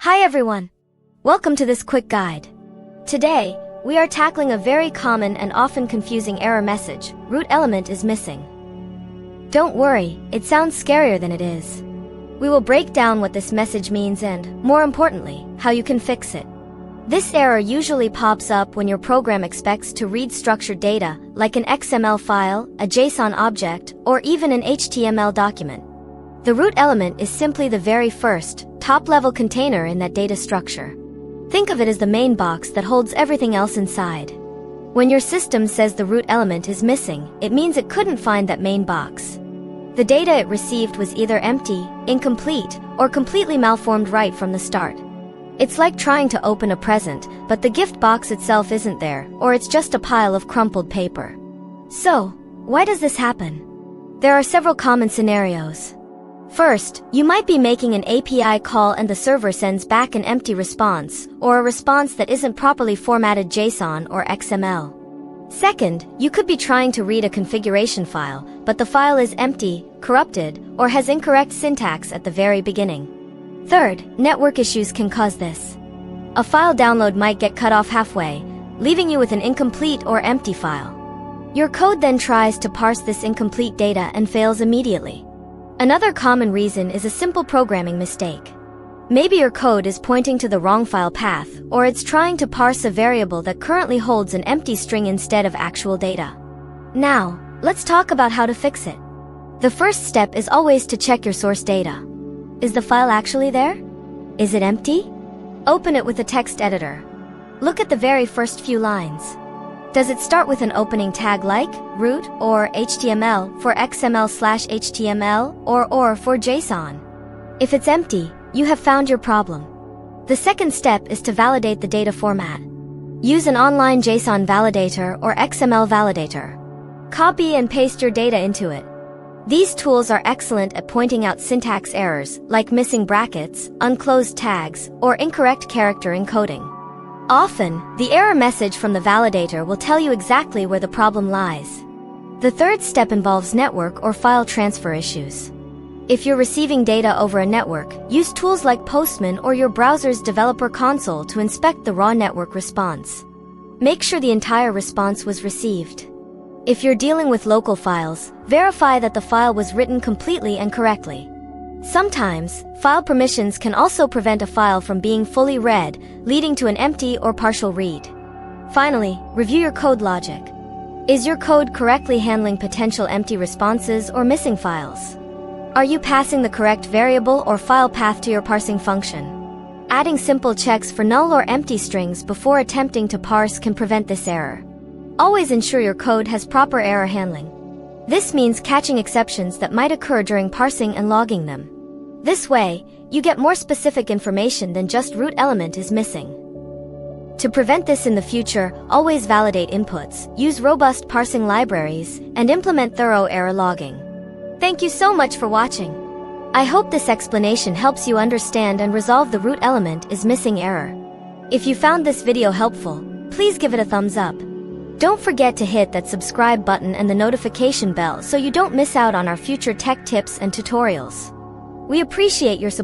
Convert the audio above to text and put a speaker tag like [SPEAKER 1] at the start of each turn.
[SPEAKER 1] Hi everyone! Welcome to this quick guide. Today, we are tackling a very common and often confusing error message: root element is missing. Don't worry, it sounds scarier than it is. We will break down what this message means and, more importantly, how you can fix it. This error usually pops up when your program expects to read structured data, like an XML file, a JSON object, or even an HTML document. The root element is simply the very first, top-level container in that data structure. Think of it as the main box that holds everything else inside. When your system says the root element is missing, it means it couldn't find that main box. The data it received was either empty, incomplete, or completely malformed right from the start. It's like trying to open a present, but the gift box itself isn't there, or it's just a pile of crumpled paper. So, why does this happen? There are several common scenarios. First, you might be making an API call and the server sends back an empty response, or a response that isn't properly formatted JSON or XML. Second, you could be trying to read a configuration file, but the file is empty, corrupted, or has incorrect syntax at the very beginning. Third, network issues can cause this. A file download might get cut off halfway, leaving you with an incomplete or empty file. Your code then tries to parse this incomplete data and fails immediately. Another common reason is a simple programming mistake. Maybe your code is pointing to the wrong file path, or it's trying to parse a variable that currently holds an empty string instead of actual data. Now, let's talk about how to fix it. The first step is always to check your source data. Is the file actually there? Is it empty? Open it with a text editor. Look at the very first few lines. Does it start with an opening tag like root or HTML for XML/HTML or for JSON? If it's empty, you have found your problem. The second step is to validate the data format. Use an online JSON validator or XML validator. Copy and paste your data into it. These tools are excellent at pointing out syntax errors like missing brackets, unclosed tags, or incorrect character encoding. Often, the error message from the validator will tell you exactly where the problem lies. The third step involves network or file transfer issues. If you're receiving data over a network, use tools like Postman or your browser's developer console to inspect the raw network response. Make sure the entire response was received. If you're dealing with local files, verify that the file was written completely and correctly. Sometimes, file permissions can also prevent a file from being fully read, leading to an empty or partial read. Finally, review your code logic. Is your code correctly handling potential empty responses or missing files? Are you passing the correct variable or file path to your parsing function? Adding simple checks for null or empty strings before attempting to parse can prevent this error. Always ensure your code has proper error handling. This means catching exceptions that might occur during parsing and logging them. This way, you get more specific information than just root element is missing. To prevent this in the future, always validate inputs, use robust parsing libraries, and implement thorough error logging. Thank you so much for watching. I hope this explanation helps you understand and resolve the root element is missing error. If you found this video helpful, please give it a thumbs up. Don't forget to hit that subscribe button and the notification bell so you don't miss out on our future tech tips and tutorials. We appreciate your support.